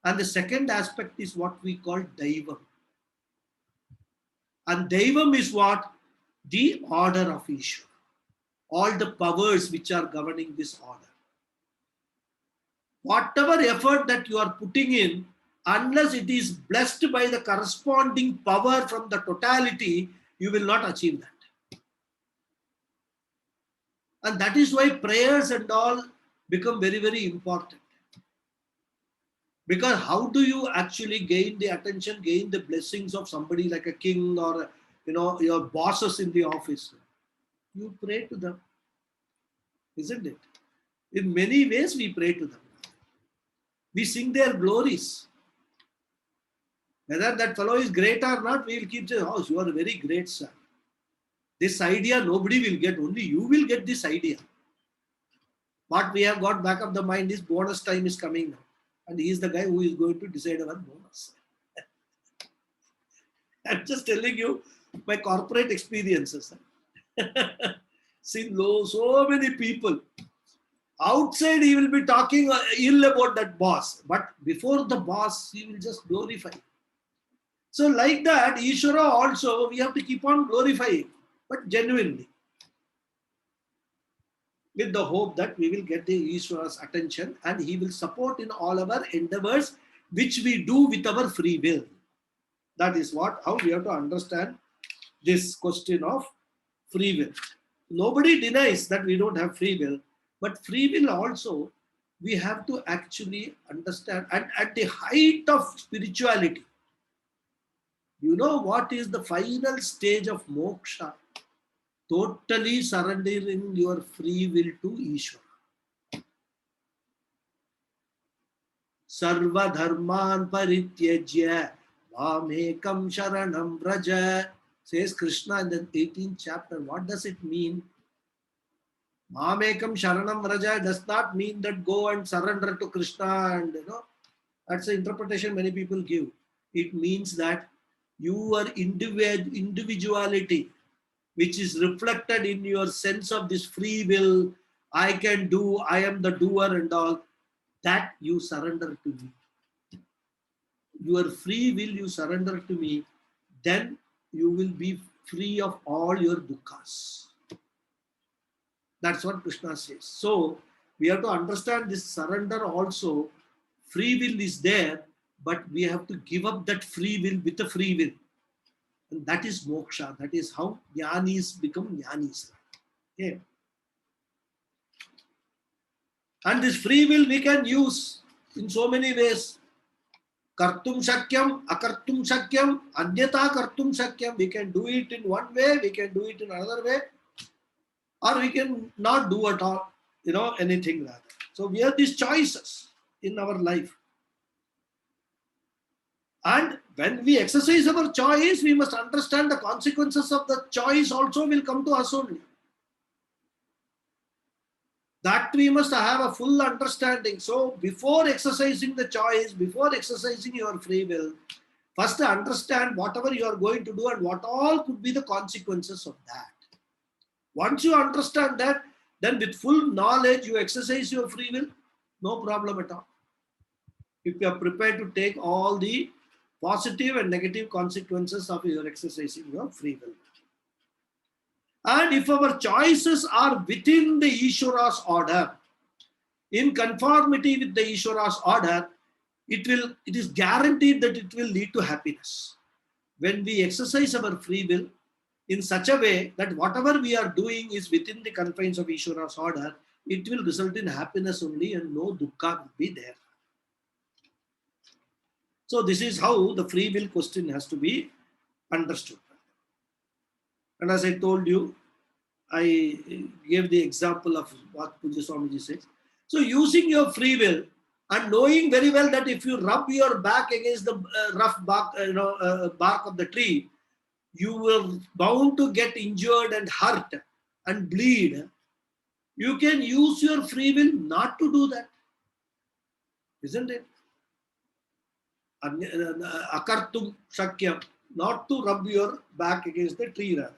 And the second aspect is what we call daivam. And daivam is what? The order of Ishvara. All the powers which are governing this order. Whatever effort that you are putting in, unless it is blessed by the corresponding power from the totality, you will not achieve that. And that is why prayers and all become very, very important. Because how do you actually gain the attention, gain the blessings of somebody like a king or, your bosses in the office? You pray to them, isn't it? In many ways we pray to them. We sing their glories. Whether that fellow is great or not, we will keep saying, oh, you are a very great son. This idea nobody will get, only you will get this idea. What we have got back of the mind is bonus time is coming now. And he is the guy who is going to decide our bonus. I'm just telling you my corporate experiences. See, so many people. Outside he will be talking ill about that boss. But before the boss, he will just glorify. So like that, Ishvara also, we have to keep on glorifying. But genuinely. With the hope that we will get the Ishvara's attention and he will support in all our endeavors which we do with our free will. That is how we have to understand this question of free will. Nobody denies that we don't have free will, but free will also we have to actually understand. And at the height of spirituality, you know what is the final stage of moksha? Totally surrendering your free will to Ishvara. Sarva dharman parityajya mamekam sharanam vraja, says Krishna in the 18th chapter. What does it mean? Mamekam sharanam vraja does not mean that go and surrender to Krishna, and that's the interpretation many people give. It means that your individuality, which is reflected in your sense of this free will, I can do, I am the doer and all, that you surrender to me. Your free will you surrender to me, then you will be free of all your dukkhas. That's what Krishna says. So we have to understand this surrender also. Free will is there, but we have to give up that free will with a free will. And that is moksha. That is how jnanis become jnanis. Okay. And this free will we can use in so many ways. Kartum shakyam, akartum shakyam, anyata kartum shakyam. We can do it in one way, we can do it in another way, or we can not do at all, anything rather. So we have these choices in our life. And when we exercise our choice, we must understand the consequences of the choice also will come to us only. That we must have a full understanding. So before exercising the choice, before exercising your free will, first understand whatever you are going to do and what all could be the consequences of that. Once you understand that, then with full knowledge you exercise your free will, no problem at all. If you are prepared to take all the positive and negative consequences of your exercising your free will. And if our choices are within the Ishvara's order, in conformity with the Ishvara's order, it is guaranteed that it will lead to happiness. When we exercise our free will in such a way that whatever we are doing is within the confines of Ishvara's order, it will result in happiness only and no dukkha will be there. So this is how the free will question has to be understood. And as I told you, I gave the example of what Puja Swamiji says. So using your free will and knowing very well that if you rub your back against the rough bark, bark of the tree, you will bound to get injured and hurt and bleed. You can use your free will not to do that, isn't it? Akartum shakyam, not to rub your back against the tree rather.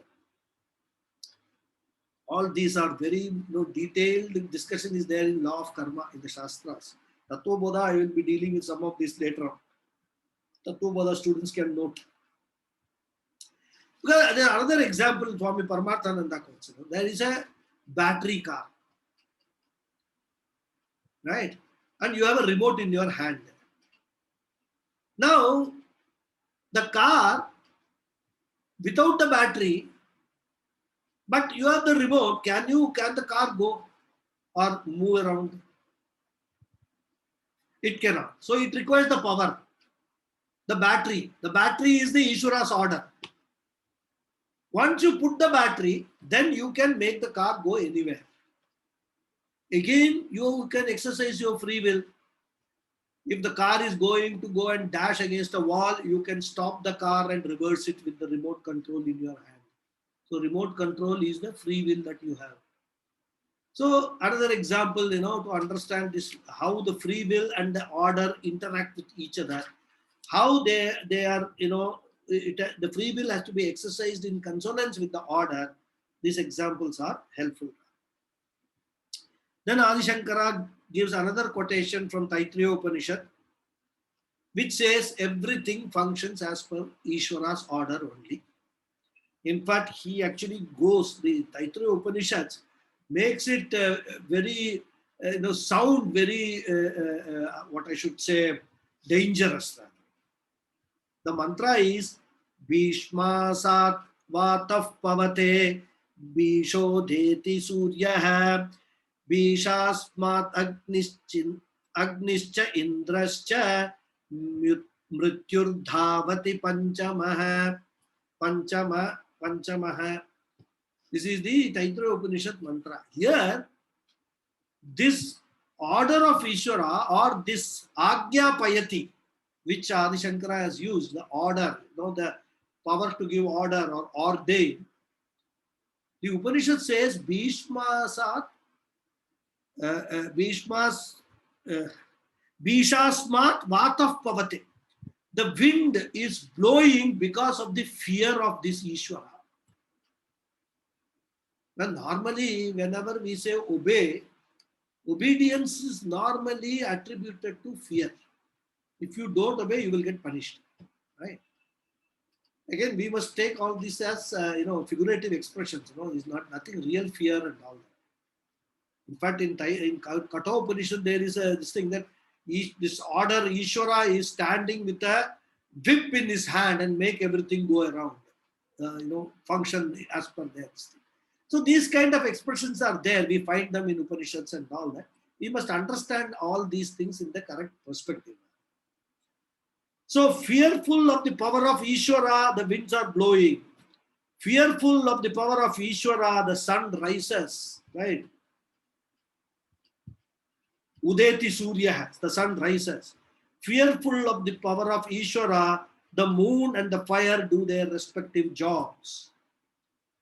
All these are very detailed discussion is there in law of karma in the Shastras. Tattva Bodha, I will be dealing with some of this later on. Tattva Bodha students can note. Because there are another example, Swami Paramarthananda quotes. There is a battery car, right? And you have a remote in your hand. Now, the car, without the battery, but you have the remote, can the car go or move around? It cannot. So it requires the power. The battery. The battery is the Ishvara's order. Once you put the battery, then you can make the car go anywhere. Again, you can exercise your free will. If the car is going to go and dash against a wall, you can stop the car and reverse it with the remote control in your hand. So remote control is the free will that you have. So another example, to understand this, how the free will and the order interact with each other, how they are, the free will has to be exercised in consonance with the order. These examples are helpful. Then Adi Shankara gives another quotation from Taittiriya Upanishad, which says everything functions as per Ishvara's order only. In fact, he actually goes, the Taittiriya Upanishads makes it very, sound very, what I should say, dangerous. The mantra is Bhishma Sat Vataf Pavate Bishodheti Suryaha Bhishasmat Agnischa Indrascha Mrityurdhavati Panchamaha. This is the Taittiriya Upanishad mantra. Here, this order of Ishvara or this Agya Payati, which Adi Shankara has used, the order, the power to give order or ordain. The Upanishad says Bhishmasat, Bhishasmat Vataf Pavate. The wind is blowing because of the fear of this Ishvara. Now, normally, whenever we say obey, obedience is normally attributed to fear. If you don't obey, you will get punished, right? Again, we must take all this as figurative expressions. It's nothing real fear and all that. In fact, in Katha Upanishad, there is this thing that this order Ishvara is standing with a whip in his hand and make everything go around, function as per their thing. So these kind of expressions are there. We find them in Upanishads and all that. We must understand all these things in the correct perspective. So fearful of the power of Ishvara, the winds are blowing. Fearful of the power of Ishvara, the sun rises, right? Udeti Surya, the sun rises. Fearful of the power of Ishvara, the moon and the fire do their respective jobs.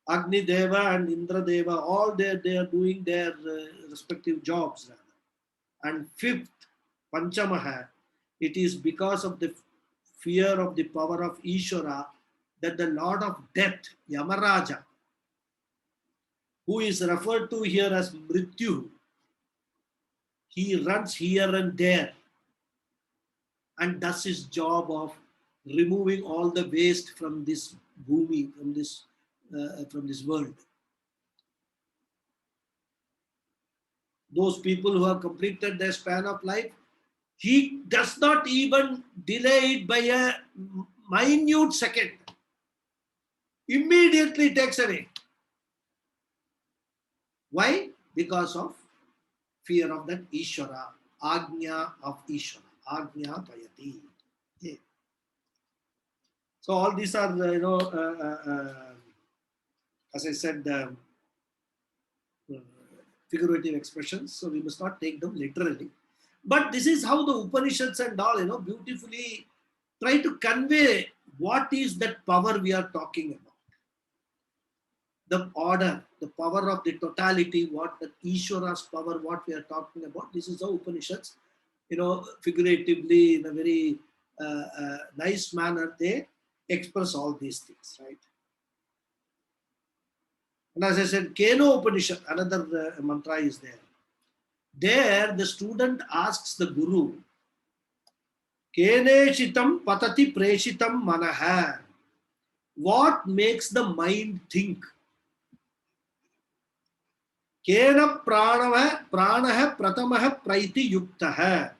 Agni Deva and Indra Deva, all they are doing their respective jobs. And fifth, Panchamaha, it is because of the fear of the power of Ishvara that the Lord of Death, Yamaraja, who is referred to here as Mrityu, he runs here and there and does his job of removing all the waste from this bhumi, from this world. Those people who have completed their span of life, he does not even delay it by a minute second. Immediately takes away. Why? Because of fear of that Ishvara, Agnya of Ishvara, Agnya Payati. Okay. So all these are, as I said, figurative expressions. So we must not take them literally. But this is how the Upanishads and all, beautifully try to convey what is that power we are talking about. The order, the power of the totality, what the Ishvara's power, what we are talking about. This is how Upanishads, figuratively, in a very nice manner, they express all these things, right? And as I said, Keno Upanishad, another mantra is there. There, the student asks the Guru, Keneshitam patati preshitam manaha. What makes the mind think? Kena pranaha pratamaha praiti yuktaha.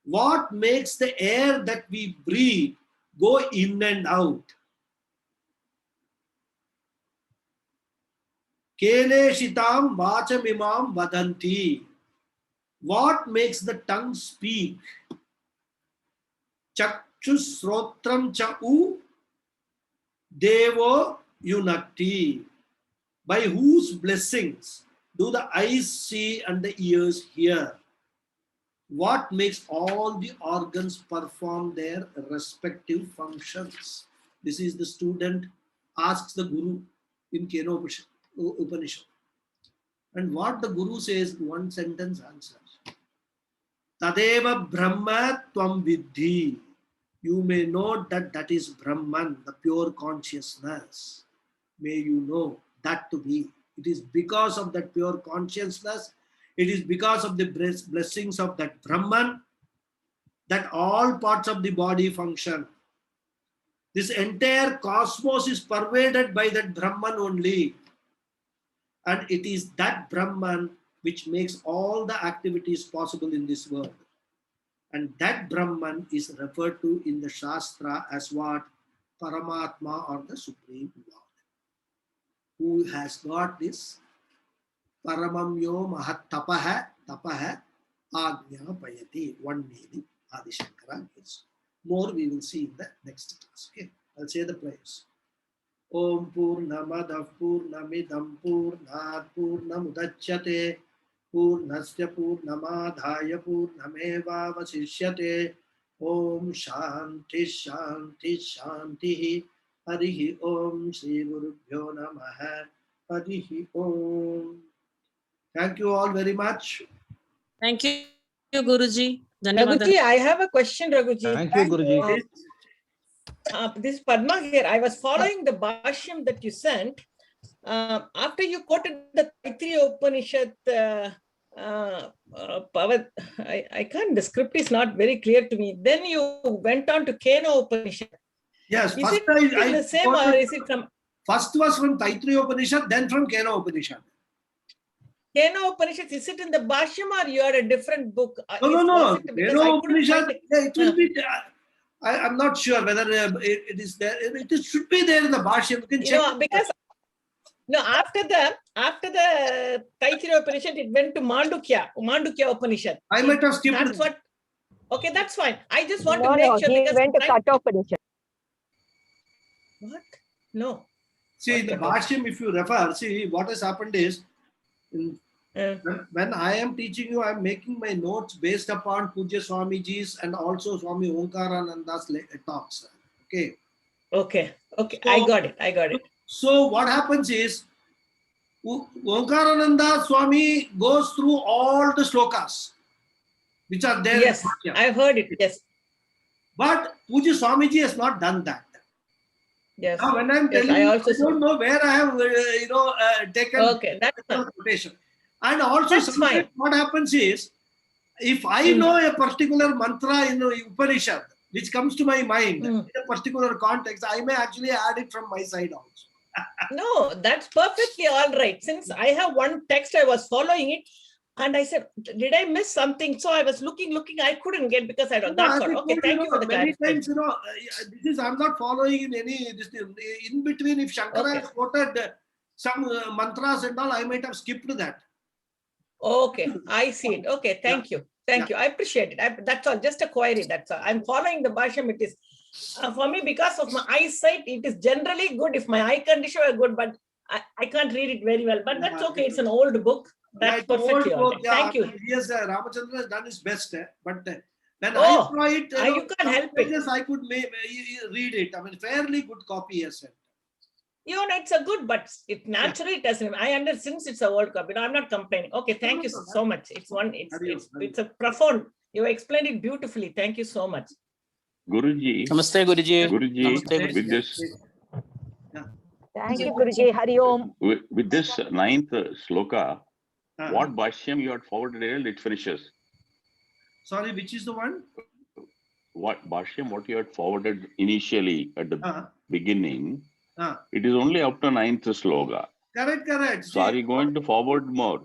What makes the air that we breathe go in and out? Keneshitam vachamimam vadanti. What makes the tongue speak? Chakshus srotram cha'u devo yunakti. By whose blessings do the eyes see and the ears hear? What makes all the organs perform their respective functions? This is the student asks the Guru. in Keno Upanishad. And what the Guru says, one sentence answer. Tadeva Brahma Tvam Vidhi. You may know that that is Brahman, the pure consciousness. May you know that to be. It is because of that pure consciousness, it is because of the blessings of that Brahman that all parts of the body function. This entire cosmos is pervaded by that Brahman only. And it is that Brahman which makes all the activities possible in this world. And that Brahman is referred to in the Shastra as what? Paramatma, or the Supreme Lord, who has got this Paramamyo Mahat Tapaha Agnya Payati, one meaning Adi Shankara gives. More we will see in the next class. Okay, I'll say the prayers. Om Purnamadav Purnamidam Purnat Purnamudachyate Purnasya Purnamadhaya Purnameva Vasishyate. Om Shanti Shanti Shanti. Harihi Om Shri Gurubhyo Namaha. Harihi Om. Thank you all very much. Thank you, Guruji. Raghuji, I have a question, Raghuji. Thank you, Guruji. This is Padma here. I was following the Bhashyam that you sent. After you quoted the Taittiriya Upanishad, I can't, the script is not very clear to me. Then you went on to Keno Upanishad. Yes, Is first it the same or is it from? First was from Taittiriya Upanishad, then from Keno Upanishad. Keno Upanishad, is it in the Bhashyam or you are a different book? No. Because Keno Upanishad, it will be. I'm not sure whether it is there. It should be there in the Bhashyam. You can check. You know, because no, after the Taittiriya Upanishad, it went to Mandukya Upanishad. I might have skipped. That's what. Okay, that's fine. I just want No, to make no, sure he because went to Katha Upanishad. What? No. See, in the Bhashyam, if you refer, see what has happened is, when I am teaching you, I am making my notes based upon Pujya Swamiji's and also Swami Omkarananda's talks. Okay. Okay. So, I got it. So what happens is, Omkarananda Swami goes through all the slokas which are there. Yes, I've heard it. Yes. But Pujya Swamiji has not done that. Yes. Now, when I'm telling you, I don't know where I have taken that's quotation. And also, sometimes what happens is, if I know a particular mantra in Upanishad, which comes to my mind in a particular context, I may actually add it from my side also. No, that's perfectly all right. Since I have one text, I was following it, and I said, "Did I miss something?" So I was looking. I couldn't get because I don't. That's all. Okay, thank you for the clarification. Times, this is I'm not following in any this thing. In between. If Shankara has quoted some mantras and all, I might have skipped that. Okay, I see it. Okay, thank you. Thank you. I appreciate it. That's all. Just a query. That's all. I'm following the Bhashyam. It is for me because of my eyesight. It is generally good if my eye condition are good, but I can't read it very well. But that's okay. It's an old book. That's perfectly all right. Thank you. Yes, Ramachandra has done his best, but when I saw it, you can't help it. I could read it. I mean, fairly good copy, yes, sir. It's a good, but it naturally it doesn't. I understand since it's a world cup. I'm not complaining. Okay, thank you so much. It's a profound. You explained it beautifully. Thank you so much. Guruji. Namaste, Guruji. Guruji, with this. Thank you, Guruji. Hari Om. With this ninth sloka, what Bhashyam you had forwarded, it finishes. Sorry, which is the one? What Bhashyam, what you had forwarded initially at the beginning, it is only up to ninth sloka. Correct. So are you going to forward more?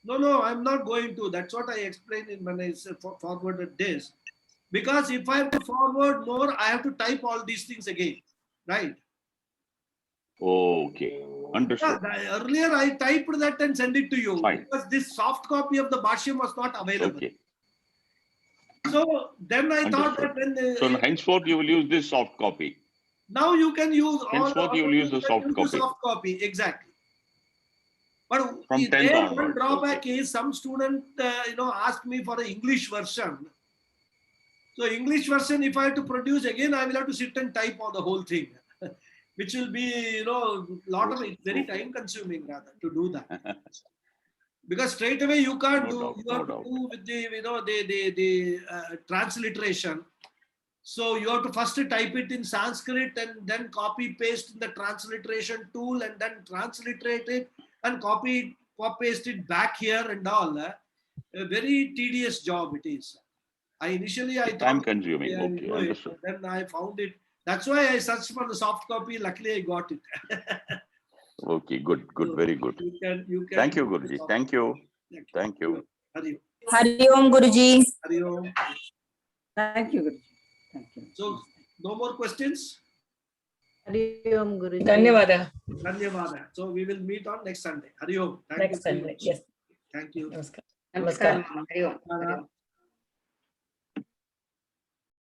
No, I'm not going to. That's what I explained when I forwarded this. Because if I have to forward more, I have to type all these things again. Right? Okay. Understood. Earlier, I typed that and sent it to you. Fine. Because this soft copy of the Bhashyam was not available. Okay. So then I thought that when... so henceforth, you will use this soft copy. Now you can use henceforth, you will use the soft copy. Copy, exactly. But from 10th onwards. One drawback is some student, asked me for an English version. So English version, if I have to produce again, I will have to sit and type on the whole thing. which will be, lot of, very time consuming rather to do that. Because straight away you can't No do, doubt, you have no to do with the transliteration. So you have to first type it in Sanskrit and then copy paste in the transliteration tool and then transliterate it and copy paste it back here and all. A very tedious job it is. I thought Time consuming. I will Okay, do it, understood. but then I found it. That's why I searched for the soft copy. Luckily, I got it. Okay, good, So very good. you can. Thank you, do the Guruji. soft Thank you. copy. Thank you. Hari Om. Hari Om, Guruji. Hari Om. Thank you, Guruji. Thank you. So no more questions. Hari Om, Guruji. Dhanyavada. Dhanyavada. So we will meet on next Sunday. Hari Om. Thank Next you very Sunday. much. Yes. Thank you. Namaskar. Namaskaram. Hari Om. Namaskara.